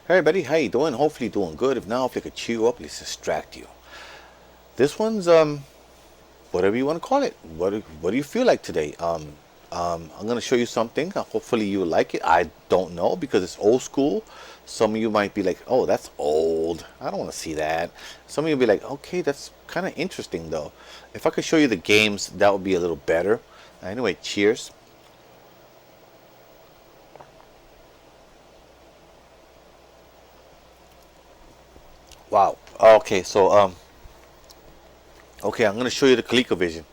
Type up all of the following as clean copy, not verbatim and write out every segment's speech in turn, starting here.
Hey everybody, how you doing? Hopefully doing good. If not, hopefully I could cheer you up, at least distract you. This one's whatever you want to call it. What do you feel like today? I'm gonna show you something. Hopefully you like it. I don't know because it's old school. Some of you might be like, "Oh, that's old. I don't want to see that." Some of you will be like, "Okay, that's kind of interesting though." If I could show you the games, that would be a little better. Anyway, cheers. Wow. Okay, I'm gonna show you the ColecoVision.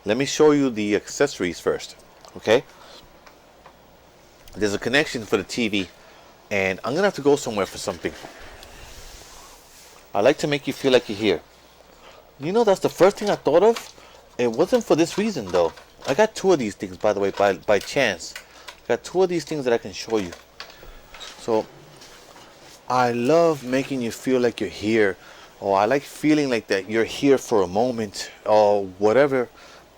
Let me show you the accessories first. Okay, there's a connection for the TV, and I'm gonna have to go somewhere for something. I like to make you feel like you're here. You know, that's the first thing I thought of. It wasn't for this reason though. I got two of these things, by the way, by chance. I got two of these things that I can show you. So I love making you feel like you're here, or I like feeling like that you're here for a moment, or whatever.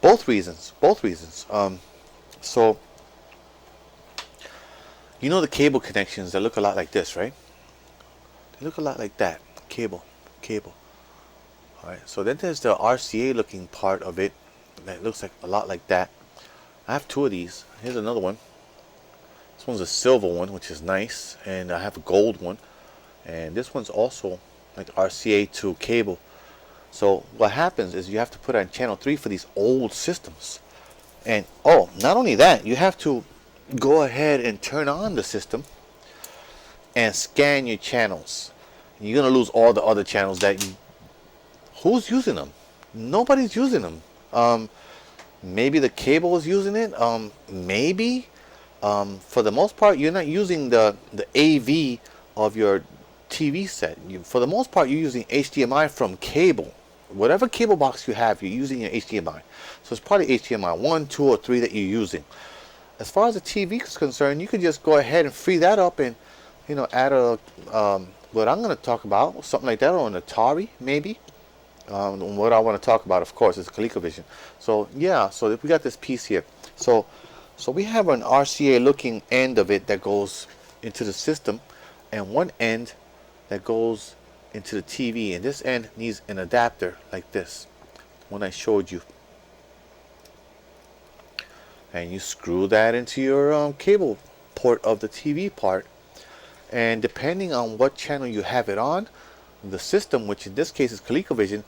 Both reasons. Both reasons. So you know the cable connections that look a lot like this, right? They look a lot like that. Cable, cable. All right. So then there's the RCA looking part of it that looks like a lot like that. I have two of these. Here's another one. This one's a silver one, which is nice, and I have a gold one, and this one's also like RCA to cable. So what happens is you have to put on channel 3 for these old systems. And oh, not only that, you have to go ahead and turn on the system and scan your channels. You're gonna lose all the other channels that you. Who's using them? Nobody's using them. Maybe the cable is using it. Maybe. For the most part, you're not using the AV of your TV set. For the most part, you're using HDMI from cable. Whatever cable box you have, you're using your HDMI. So it's probably HDMI 1, 2, or 3 that you're using. As far as the TV is concerned, you could just go ahead and free that up and, add a what I'm going to talk about, something like that, or an Atari maybe. What I want to talk about, of course, is ColecoVision. So yeah, so we got this piece here. So we have an RCA looking end of it that goes into the system, and one end that goes into the TV, and this end needs an adapter like this, one I showed you. And you screw that into your cable port of the TV part, and depending on what channel you have it on, the system, which in this case is ColecoVision,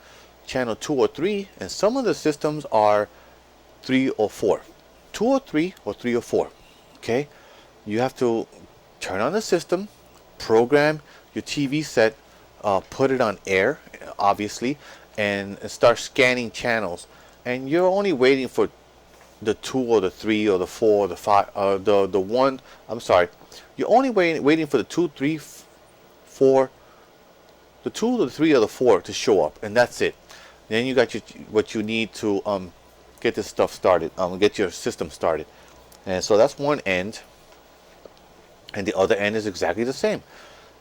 channel 2 or 3, and some of the systems are 3 or 4. 2 or 3 or 3 or 4. Okay? You have to turn on the system, program your TV set, put it on air, obviously, and start scanning channels. And you're only waiting for the 2 or the 3 or the 4 or the 5, the 1. I'm sorry. You're only waiting for the 2, 3, 4, the 2, the 3, or the 4 to show up, and that's it. Then you got what you need to get this stuff started, get your system started. And so that's one end, and the other end is exactly the same,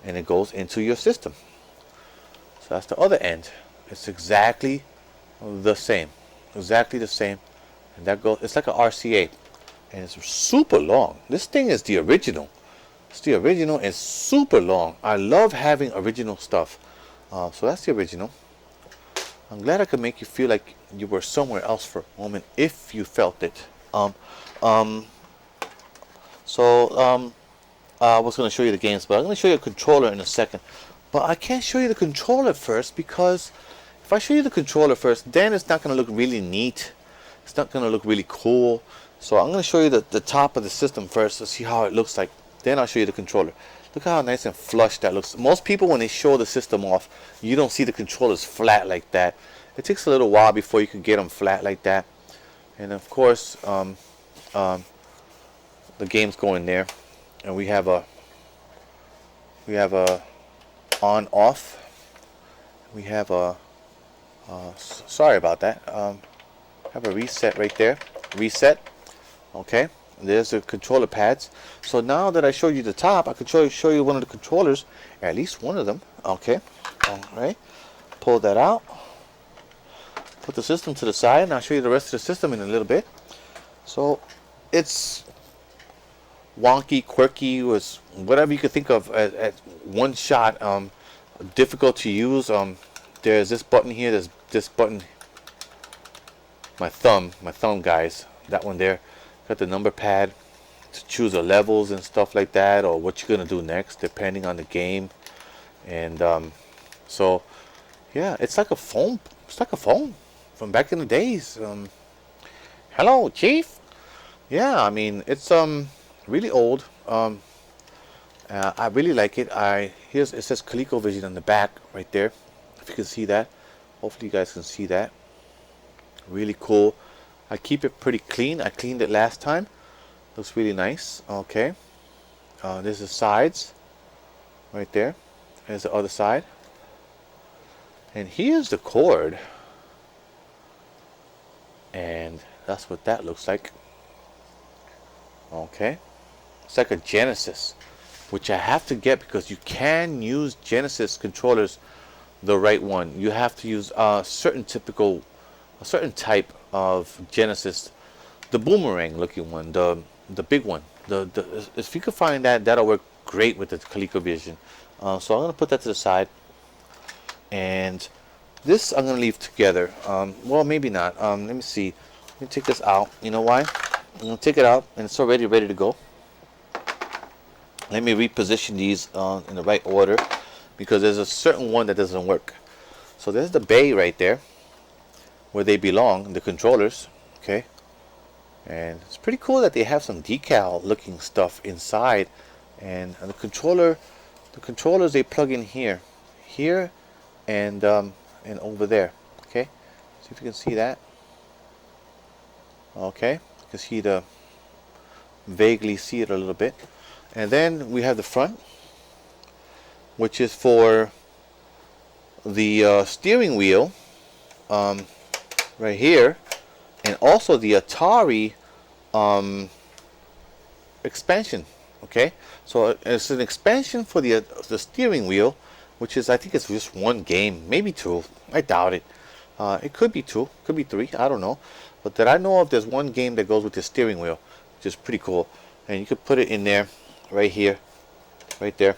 and it goes into your system. So that's the other end. It's exactly the same, and that goes. It's like an RCA, and it's super long. This thing is the original. It's the original and super long. I love having original stuff. So that's the original. I'm glad I could make you feel like you were somewhere else for a moment if you felt it. I was going to show you the games, but I'm going to show you a controller in a second. But I can't show you the controller first because if I show you the controller first, then it's not going to look really neat. It's not going to look really cool. So I'm going to show you the top of the system first to see how it looks like. Then I'll show you the controller. Look how nice and flush that looks. Most people, when they show the system off, you don't see the controllers flat like that. It takes a little while before you can get them flat like that. And of course, the games go in there, and we have a on off. We have a sorry about that. Have a reset right there. Reset. Okay. There's the controller pads. So now that I showed you the top, I can show you one of the controllers, at least one of them. Okay. All right. Pull that out. Put the system to the side, and I'll show you the rest of the system in a little bit. So it's wonky, quirky, was whatever you could think of at one shot. Difficult to use. There's this button here. There's this button. My thumb, guys. That one there. Got the number pad to choose the levels and stuff like that, or what you're gonna do next, depending on the game. And so, yeah, it's like a phone. It's like a phone from back in the days. Hello, Chief. Yeah, I mean it's really old. I really like it. Here's it says Colecovision on the back right there. If you can see that, hopefully you guys can see that. Really cool. I keep it pretty clean. I cleaned it last time. Looks really nice. Okay. There's the sides right there. There's the other side. And here's the cord. And that's what that looks like. Okay. It's like a Genesis, which I have to get because you can use Genesis controllers the right one. You have to use a certain type of Genesis, the boomerang looking one, the big one. If you can find that, that'll work great with the ColecoVision. So I'm gonna put that to the side, and this I'm gonna leave together. Well, maybe not. Let me see. Let me take this out. You know why? I'm gonna take it out, and it's already ready to go. Let me reposition these in the right order, because there's a certain one that doesn't work. So there's the bay right there, where they belong, the controllers. Okay. And it's pretty cool that they have some decal looking stuff inside. And the controllers they plug in here, and over there. Okay, see if you can see that. Okay, you can see vaguely see it a little bit. And then we have the front, which is for the steering wheel, right here, and also the Atari expansion. Okay, so it's an expansion for the steering wheel, which is, I think it's just one game, maybe two. I doubt it. It could be two, could be three. I don't know, but that I know of, there's one game that goes with the steering wheel, which is pretty cool. And you could put it in there, right here, right there,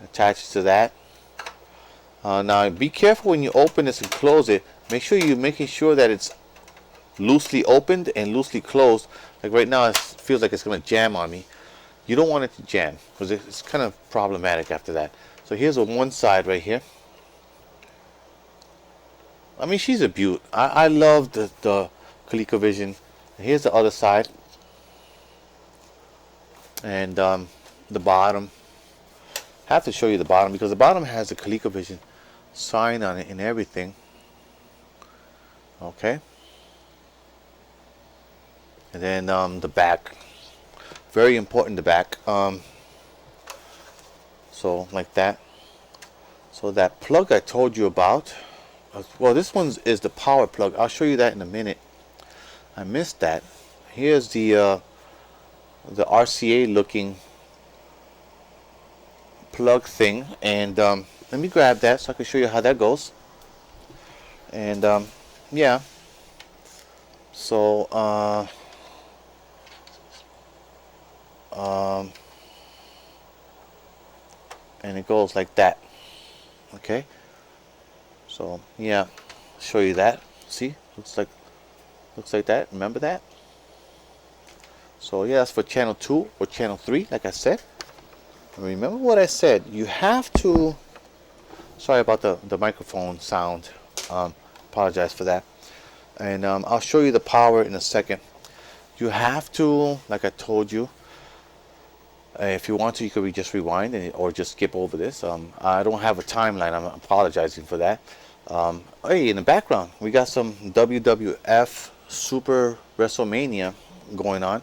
attached to that. Now be careful when you open this and close it. Make sure you're making sure that it's loosely opened and loosely closed. Like right now, it feels like it's going to jam on me. You don't want it to jam, because it's kind of problematic after that. So here's on one side right here. I mean, she's a beaut. I love the ColecoVision. Here's the other side. And the bottom. I have to show you the bottom, because the bottom has the ColecoVision sign on it and everything. Okay. And then the back. Very important, the back. So like that. So that plug I told you about. Well, this one is the power plug. I'll show you that in a minute. I missed that. Here's the RCA looking plug thing, and let me grab that so I can show you how that goes. And yeah, so and it goes like that. Okay, so yeah, show you that. See, looks like that. Remember that? So yeah, that's for channel 2 or channel 3, like I said. Remember what I said. You have to. Sorry about the microphone sound. Apologize for that. And I'll show you the power in a second. You have to, like I told you. If you want to, you could just rewind or just skip over this. I don't have a timeline. I'm apologizing for that. Hey, in the background, we got some WWF Super WrestleMania going on.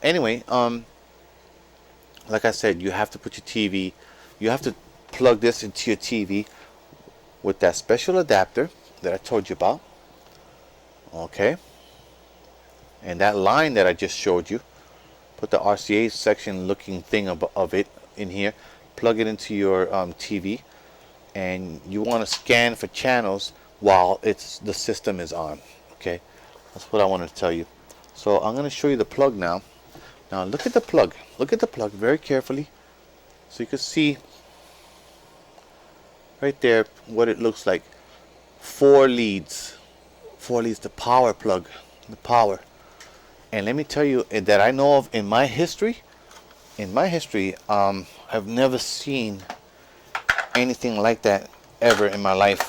Anyway, like I said, you have to put your TV, you have to plug this into your TV with that special adapter that I told you about. Okay. And that line that I just showed you, put the RCA section looking thing of it in here, plug it into your TV, and you want to scan for channels while the system is on. Okay, that's what I wanted to tell you. So I'm going to show you the plug now. Now look at the plug. Look at the plug very carefully, so you can see right there what it looks like. 4 leads. 4 leads. The power plug. The power. And let me tell you that I know of in my history. I've never seen anything like that ever in my life.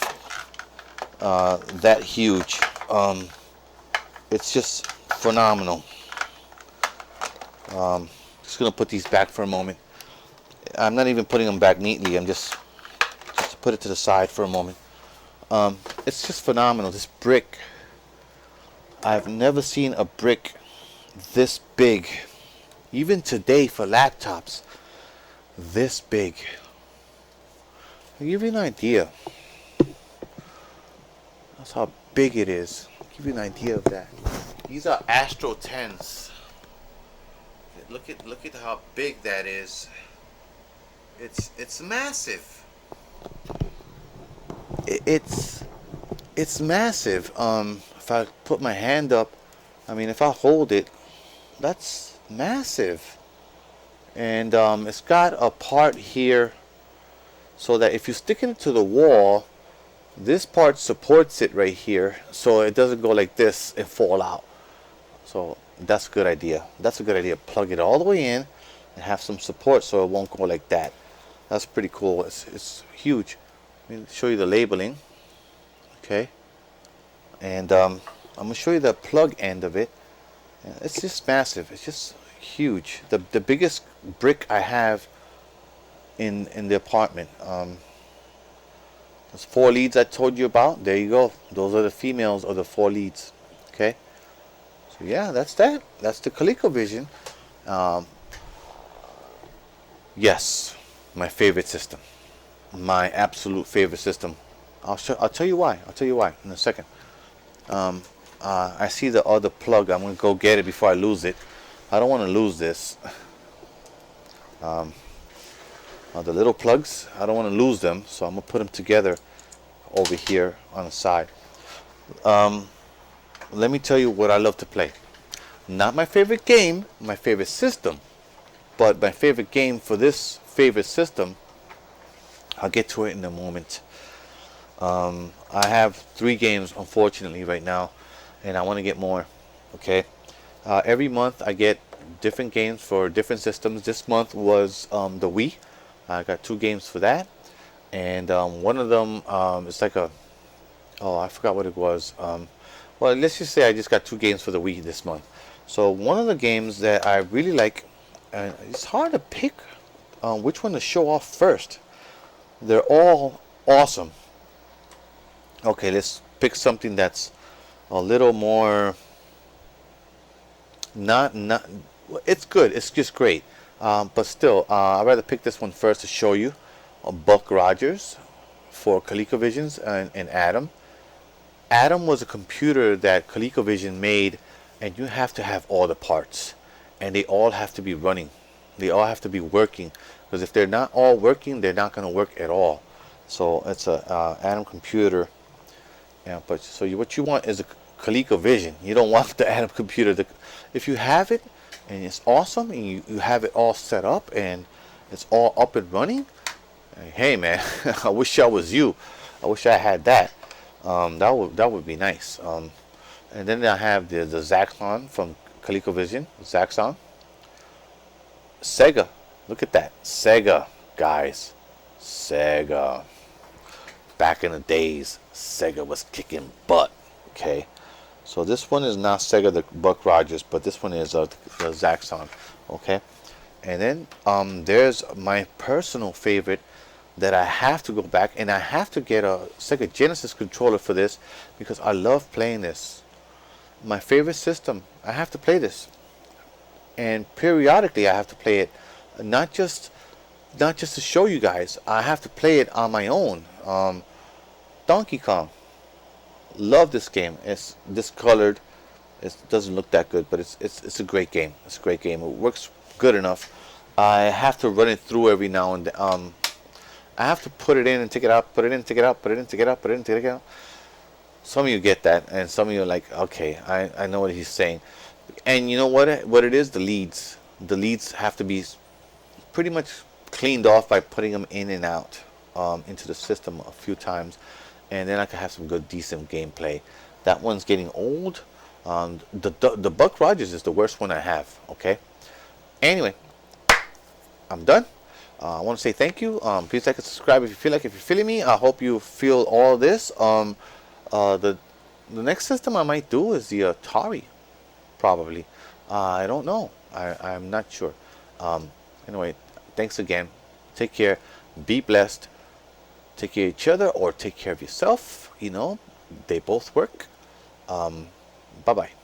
That huge. It's just phenomenal. Just gonna put these back for a moment. I'm not even putting them back neatly. I'm just to put it to the side for a moment. It's just phenomenal. This brick. I've never seen a brick this big. Even today for laptops, this big. I'll give you an idea. That's how big it is. I'll give you an idea of that. These are Astro 10s. Look at how big that is. It's massive. It's massive. If I put my hand up, I mean, if I hold it, that's massive. And it's got a part here so that if you stick it to the wall, this part supports it right here, so it doesn't go like this and fall out. So that's a good idea. That's a good idea. Plug it all the way in and have some support so it won't go like that. That's pretty cool. It's huge. Let me show you the labeling. Okay. And I'm gonna show you the plug end of it. It's just massive. It's just huge. The biggest brick I have in the apartment. Those 4 leads I told you about. There you go. Those are the females of the 4 leads. Okay. So yeah, that's that. That's the ColecoVision. Yes, my favorite system. My absolute favorite system. I'll tell you why. I'll tell you why in a second. I see the other plug. I'm gonna go get it before I lose it. I don't want to lose this. The little plugs, I don't want to lose them, so I'm gonna put them together over here on the side. Let me tell you what I love to play. Not my favorite game, my favorite system, but my favorite game for this favorite system. I'll get to it in a moment. I have 3 games, unfortunately, right now, and I want to get more. Okay. Every month I get different games for different systems. This month was the Wii. I got 2 games for that, and one of them it's like a, oh, I forgot what it was. Well, let's just say I just got 2 games for the Wii this month. So one of the games that I really like, and it's hard to pick which one to show off first. They're all awesome. Okay, let's pick something that's a little more not it's good, it's just great, but still I'd rather pick this one first to show you. Buck Rogers for ColecoVisions and Atom. Atom was a computer that ColecoVision made, and you have to have all the parts, and they all have to be running, they all have to be working, because if they're not all working, they're not going to work at all. So it's a Atom computer. Yeah, but so what you want is a ColecoVision. You don't want the Atom computer. If you have it and it's awesome, and you have it all set up and it's all up and running, hey man, I wish I was you. I wish I had that. That would be nice. And then I have the Zaxxon from ColecoVision. Zaxxon. Sega. Look at that. Sega, guys. Sega. Back in the days, Sega was kicking butt. Okay. So this one is not Sega the Buck Rogers, but this one is the Zaxxon. Okay. And then there's my personal favorite that I have to go back, and I have to get a Sega Genesis controller for this because I love playing this. My favorite system. I have to play this, and periodically I have to play it, not just to show you guys. I have to play it on my own. Donkey Kong. Love this game. It's discolored. It doesn't look that good, but it's a great game. It's a great game. It works good enough. I have to run it through every now and then. I have to put it in and take it out, put it in, take it out, put it in, take it out, put it in, take it out. Some of you get that, and some of you are like, okay, I know what he's saying. And you know what it is? The leads. the leads have to be pretty much cleaned off by putting them in and out into the system a few times, and then I can have some good, decent gameplay. That one's getting old. The Buck Rogers is the worst one I have. Okay. Anyway, I'm done. I want to say thank you. Please like and subscribe if you feel like. If you're feeling me, I hope you feel all this. The next system I might do is the Atari, probably. I don't know. I'm not sure. Anyway, thanks again. Take care. Be blessed. Take care of each other or take care of yourself. You know, they both work. Bye bye.